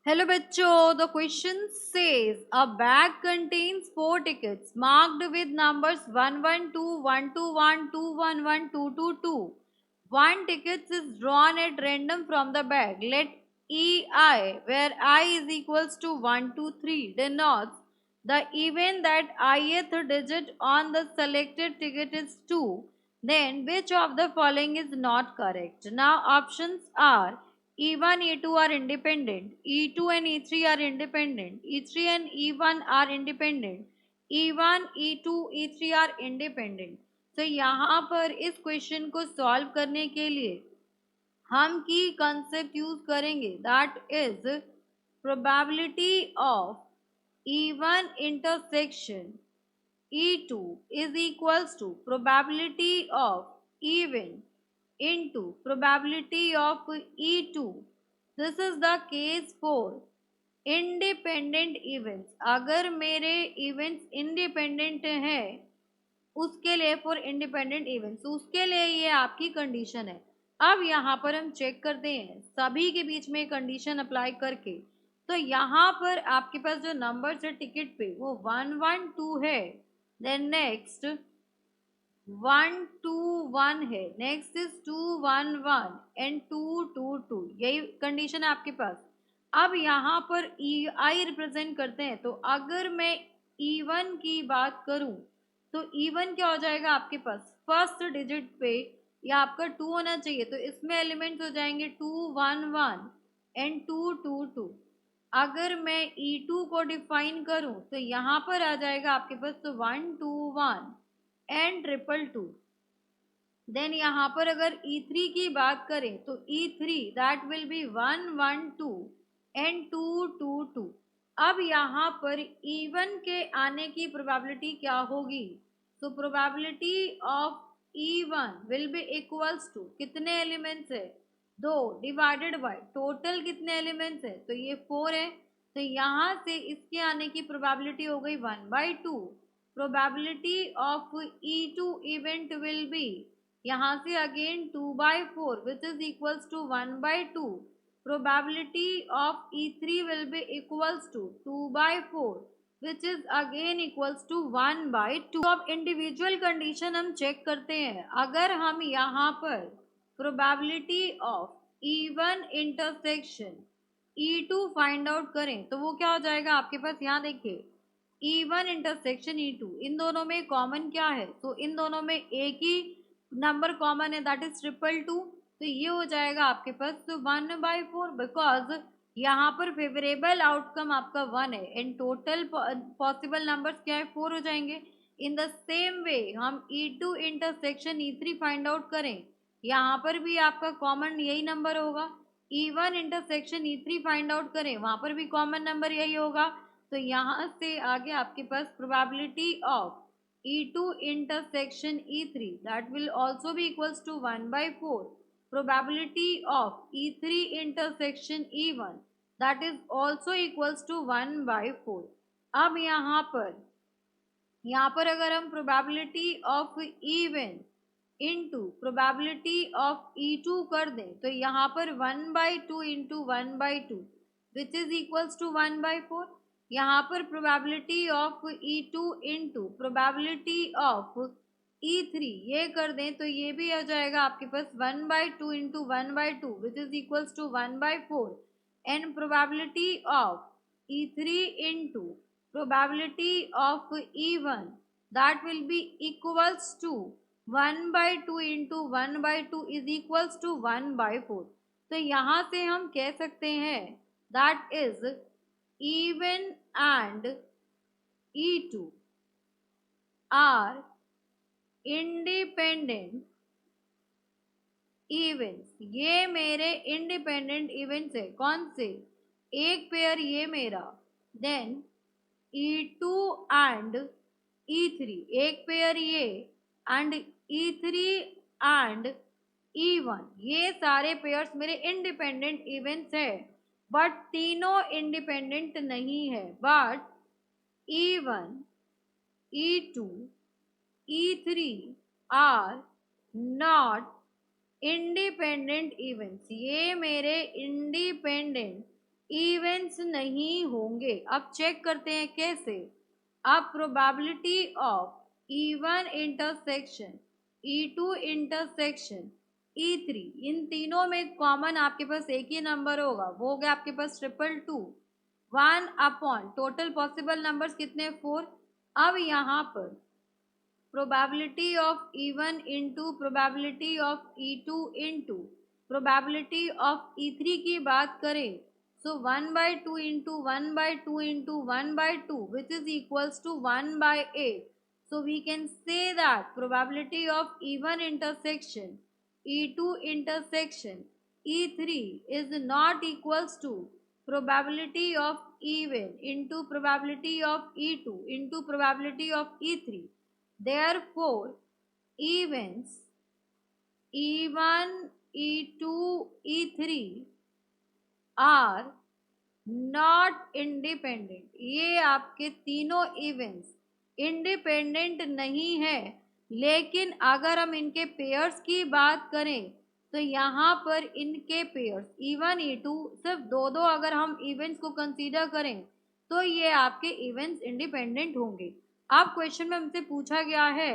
Hello bachcho, the question says a bag contains 4 tickets marked with numbers 112, 121, 211, 222. One ticket is drawn at random from the bag. Let EI, where I is equals to 123, denotes the event that ith digit on the selected ticket is 2. Then which of the following is not correct? Now options are E1, E2 are independent. E2 and E3 are independent. E3 and E1 are independent. E1, E2, E3 are independent. तो यहाँ पर इस question को solve करने के लिए हम की कंसेप्ट यूज करेंगे that is probability of E1 intersection E2 is equals to probability of event into probability of E2. This is the case for independent events. अगर मेरे events independent हैं उसके लिए फॉर इंडिपेंडेंट इवेंट्स उसके लिए ये आपकी कंडीशन है। अब यहाँ पर हम चेक करते हैं सभी के बीच में कंडीशन अप्लाई करके। तो यहाँ पर आपके पास जो नंबर है टिकट पे वो 112 है, देन नेक्स्ट 121 है, नेक्स्ट इज 211 एंड 222, यही कंडीशन है आपके पास। अब यहाँ पर आई रिप्रेजेंट करते हैं, तो अगर मैं E1 की बात करूं तो E1 क्या हो जाएगा आपके पास फर्स्ट डिजिट पे या आपका 2 होना चाहिए, तो इसमें एलिमेंट्स हो जाएंगे 211 एंड 222। अगर मैं E2 को डिफाइन करूं तो यहाँ पर आ जाएगा आपके पास तो 121 एंड 222। देन यहाँ पर अगर E3 की बात करें तो E3 that will be 112 and 222। अब यहाँ पर E1 के आने की प्रोबेबिलिटी क्या होगी? तो probability of E1 will be equals to कितने एलिमेंट्स है? 2 डिवाइडेड बाय टोटल कितने एलिमेंट्स है? तो ये 4 है, तो यहाँ से इसके आने की प्रोबेबिलिटी हो गई 1/2। probability of E2 event will be यहाँ से again 2/4 which is equals to 1/2। probability of E3 will be equals to 2/4 which is again equals to 1/2। तो अब इंडिविजुअल कंडीशन हम चेक करते हैं। अगर हम यहाँ पर probability of E1 intersection E2 find out करें तो वो क्या हो जाएगा आपके पास, यहाँ देखिए E1 इंटरसेक्शन E2, इन दोनों में कॉमन क्या है? तो इन दोनों में एक ही नंबर कॉमन है दैट इज 222। तो ये हो जाएगा आपके पास तो 1/4 बिकॉज यहाँ पर फेवरेबल आउटकम आपका 1 है एंड टोटल पॉसिबल नंबर्स क्या है 4 हो जाएंगे। इन द सेम वे हम E2 intersection E3 find out करें, यहाँ पर भी आपका कॉमन यही नंबर होगा। E1 intersection E3 find out करें, वहां पर भी कॉमन नंबर यही होगा। तो यहाँ से आगे आपके पास probability of E2 intersection E3 that will also be equals to 1/4 probability of E3 intersection E1 that is also equals to 1/4। अब यहाँ पर अगर हम probability of E1 into probability of E2 कर दें तो यहाँ पर 1/2 into 1/2 which is equals to 1/4। यहाँ पर probability of E2 into probability of E3 ये कर दें तो ये भी आ जाएगा आपके पास 1/2 into 1/2 which is equals to 1/4 and probability of E3 into probability of E1 that will be equals to 1/2 into 1/2 is equals to 1/4। तो यहाँ से हम कह सकते हैं that is E1 and E2 are independent events। ये मेरे independent events है, कौन से? एक पेयर ये मेरा, देन E2 and E3 एक पेयर ये, एंड E3 एंड E1 ये सारे पेयर्स मेरे इंडिपेंडेंट इवेंट्स है। बट तीनों इंडिपेंडेंट नहीं है, but E1 E2 E3 are not independent events. ये मेरे इंडिपेंडेंट इवेंट्स नहीं होंगे। अब चेक करते हैं कैसे। अब probability of E1 intersection E2 intersection E3, इन तीनों में कॉमन आपके पास एक ही नंबर होगा, वो हो गया आपके पास 222। 1 अपॉन टोटल पॉसिबल नंबर्स कितने 4। अब यहाँ पर probability of E1 into probability of E2 into probability of E3 की बात करें, so 1/2 into 1/2 into 1/2 which is equals to 1/8. So we can say that probability of E1 intersection E2 intersection E3 is not equals to probability of E1 into probability of E2 into probability of E3. Therefore, events E1, E2, E3 are not independent. ये आपके तीनों events independent नहीं है, लेकिन अगर हम इनके pairs की बात करें तो यहाँ पर इनके पेयर्स E1, E2 सिर्फ दो दो अगर हम इवेंट्स को कंसीडर करें तो ये आपके इवेंट्स इंडिपेंडेंट होंगे। अब क्वेश्चन में हमसे पूछा गया है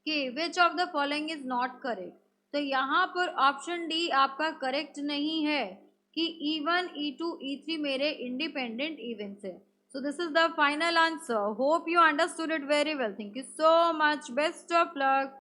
कि which of the following is not correct, तो यहाँ पर ऑप्शन डी आपका करेक्ट नहीं है कि E1, E2, E3 मेरे इंडिपेंडेंट इवेंट्स है। So this is the final answer. Hope you understood it very well. Thank you so much. Best of luck.